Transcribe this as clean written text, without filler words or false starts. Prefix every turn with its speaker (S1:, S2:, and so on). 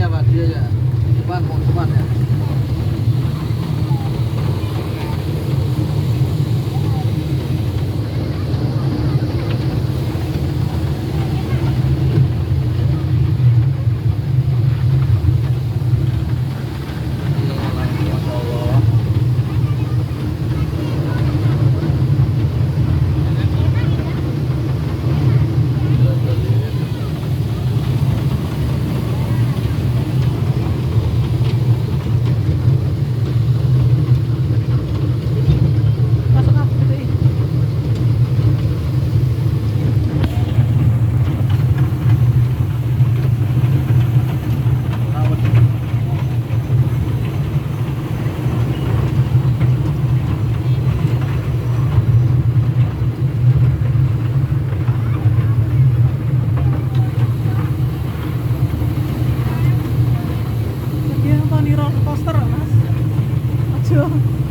S1: Pak dia ya. Cuman mau cuman ya. Masya Allah.
S2: Masuk apa gitu ya? Dia nonton di roller coaster mas. Aduh.